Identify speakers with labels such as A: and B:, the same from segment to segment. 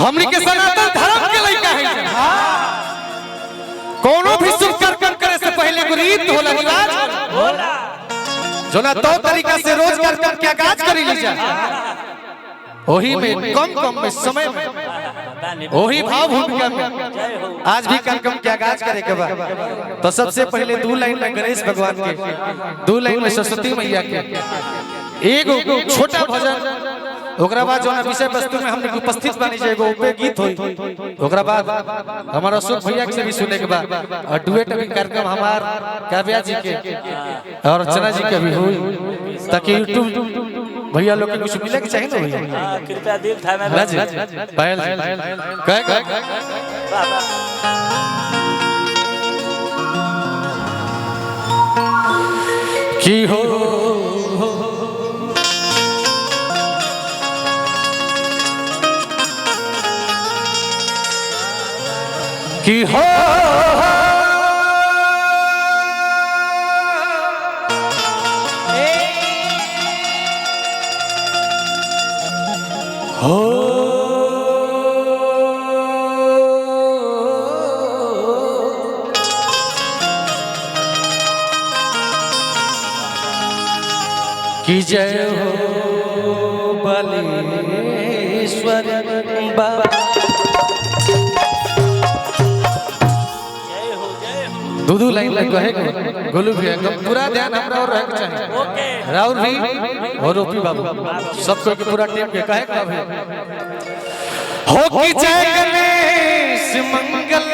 A: हमनी के सनातन धर्म के लइका है। कोनो भी शुभ कर्म करे से पहले एगो रीत होला, रिवाज होला, जो ना तो तरीका से रोज कर्म के आगाज करी लीजा, वही में कम में समय में वही भाव भूमिका में आज भी कार्यक्रम के आगाज करे के बाद तो सबसे पहले 2 लाइन में गणेश भगवान के, 2 लाइन में सरस्वती मैया के, एगो छोटा भजन, ओकरा बाद जो विषय वस्तु में हमने उपस्थित बानी जे एगो उपे गीत होई, ओकरा बाद हमारा अशोक भैया से भी सुने के बाद और डुएट भी कार्यक्रम हमार काव्या जी के और अर्चना जी के भी हुई, ताकि यूट्यूब भैया लोग के कुछ मिले के चाहिए ना भैया।
B: कृपया दिल थामे
A: पायल कह की हो की हो की जय हो बलेश्वर बाबा। दो लाइन लग है गोलू भी एकदम पूरा ध्यान हमरा और रहे के चाहिए, राउर भी और ओपी बाबू सबको के पूरा टीम के कहे का भी हो की जय गणेश मंगल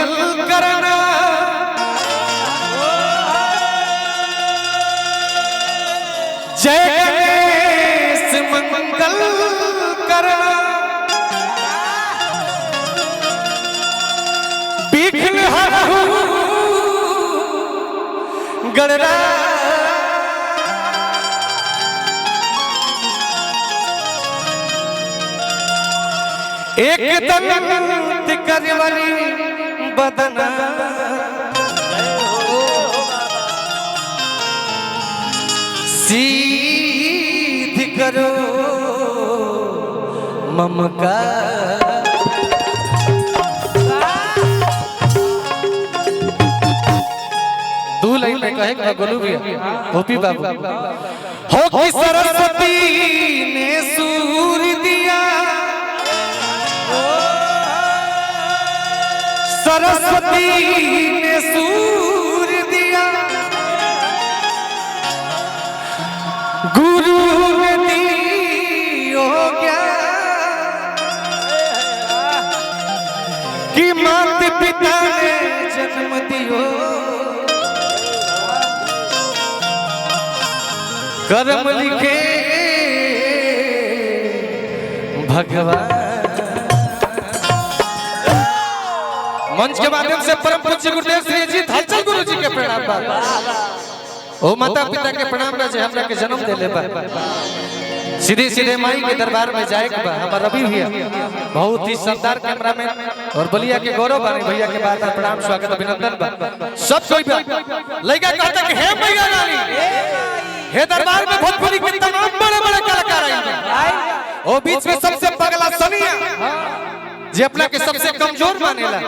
A: करना, जय गणेश मंगल करना, बिघ्न हरहु गणना, एक दंत करवली बदना, सीध करो ममका, लाइन में कहे गोलू भैया ओपी बाबू हो कि सरस्वती ने सूर दिया, सरस्वती ने सूर दिया, गुरु ने दियो ज्ञान, कि मात पिता ने जन्म दियो, कर्म लिखे भगवान। मंच के माध्यम से परम पूज्य गुरुदेव श्री जी हलचल गुरु जी के प्रणाम बा, ओ माता पिता के प्रणाम बा जे हमरा के जन्म देले बा, सीधे सीधे माई के दरबार में जाए के बा। हमारा रवि भैया बहुत ही शानदार कैमरामैन और बलिया के गौरव बानी भैया के बात प्रणाम स्वागत अभिनंदन बा। सब कोई लइका कहता कि हे भैया रानी हे दरबार में भोजपुरी के तमाम बड़े-बड़े कलाकार आए, ओ बीच में सबसे पगला सनिया जे अपना के सबसे कमजोर मानेला,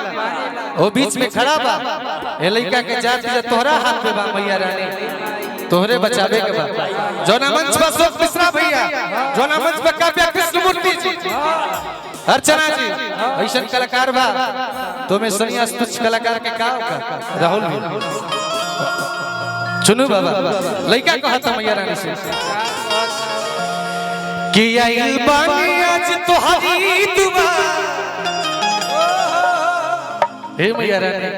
A: ओ बीच में खड़ा बा, ए लइका के जात जे तोहरा हाथ में बा मैया रानी, तोहरे बचावे के बा। जोना मंच पर अशोक मिश्रा भैया, जोना मंच पर काव्या कृष्णमूर्ति जी, अर्चना जी, ऐसा कलाकार बा, तो मैं सनिया तुच्छ कलाकार के का राहुल भी सुनो बाबा लइका कहता मैया रानी से कि आइल बानी आज तोहरी दुआ, हे मैया रानी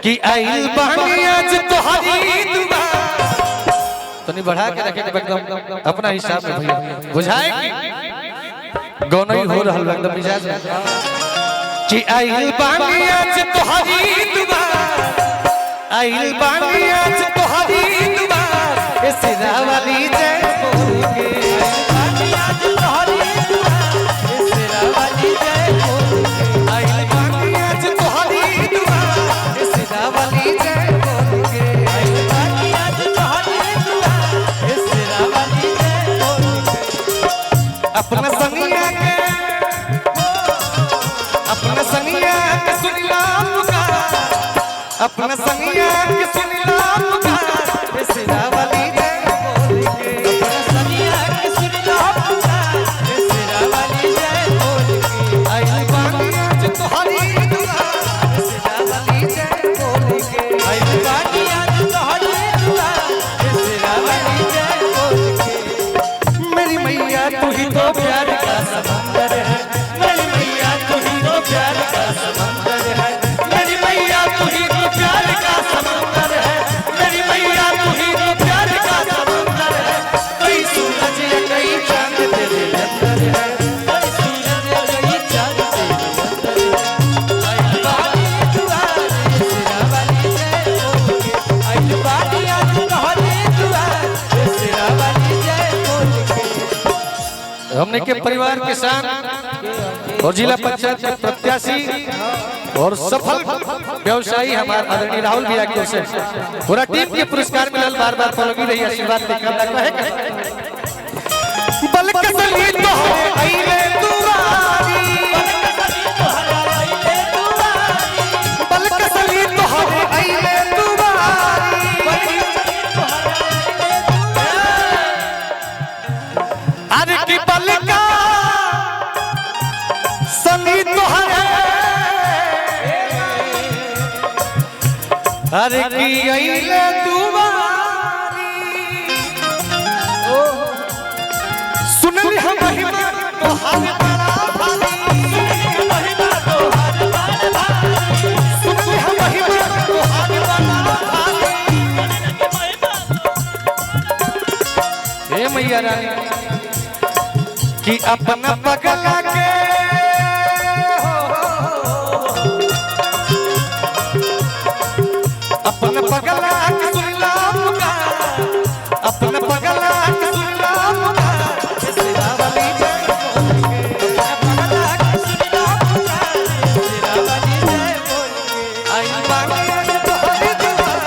A: कि आइल बानी आज तोहरी दुआ, तनी बढ़ा के रखे एकदम अपना हिसाब में भैया बुझाए कि गौनई हो रहल एकदम मिजाज में, कि आइल बानी आज तोहरी दुआ, आइल बानी आज तोहरी दुआ, ए सिरा वाली जय बोल के, बानी आज तोहरी दुआ, ए सिरा वाली जय बोल के, आइल बानी आज तोहरी दुआ, ए सिरा वाली जय बोल के, आइल बानी आज तोहरी दुआ, ए सिरा वाली जय बोल के, अपना संगिया के अपना संगिया के सुनिला पुकार सिरा वाली जय बोल के अपना संगिया के सुनिला पुकार सिरा वाली जय बोल के आई बानी आज तोहरी दुआर सिरा वाली जय बोल के आई बानी आज तोहरी दुआर सिरा वाली जय बोल के मेरी मैया तू ही तो प्यार का समंदर है मेरी मैया तू ही तो प्यार का समंदर है मेरी मैया तू ही तो प्यार का समंदर है मेरी मैया तू ही तो प्यार का समंदर है कई सूरज या कई चांद तेरे अंदर है कई सूरज या कई चांद तेरे अंदर है आई बानी दुआर सिरा वाली जय बोल के आई बानी आज तोहरी दुआर सिरा वाली जय बोल के हमने के परिवार के साथ और जिला पंचायत के प्रत्याशी और सफल व्यवसायी हमारे आदरणीय राहुल भैया की ओर से पूरा टीम के पुरस्कार मिलल बार बार पलगी रही आशीर्वाद देकर कहे बलकसली तोहरे आइले दुआरी बलकसली तोहरे आइले दुआरी अरे की बलका सली तोहरे अरे की आइले दुआरी सुन ले हम महिमा तोहार बड़ा भारी महिमा तोहार बड़ा भारी सुन ले हम महिमा तोहार बड़ा भारी हे मैया रानी कि अपना पगला के अपना पगला के सुनिला पुकार अपना पगला के सुनिला पुकार सिरा वाली जय बोल के अपना पगला के सुनिला पुकार सिरा वाली जय बोल के आई बानी आज तोहरी दुआर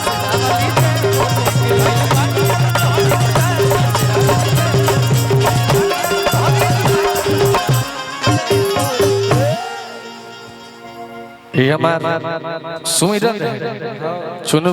A: सिरा वाली जय बोल के आई बानी आज तोहरी दुआर ये हमारा सुमिरन है चुनु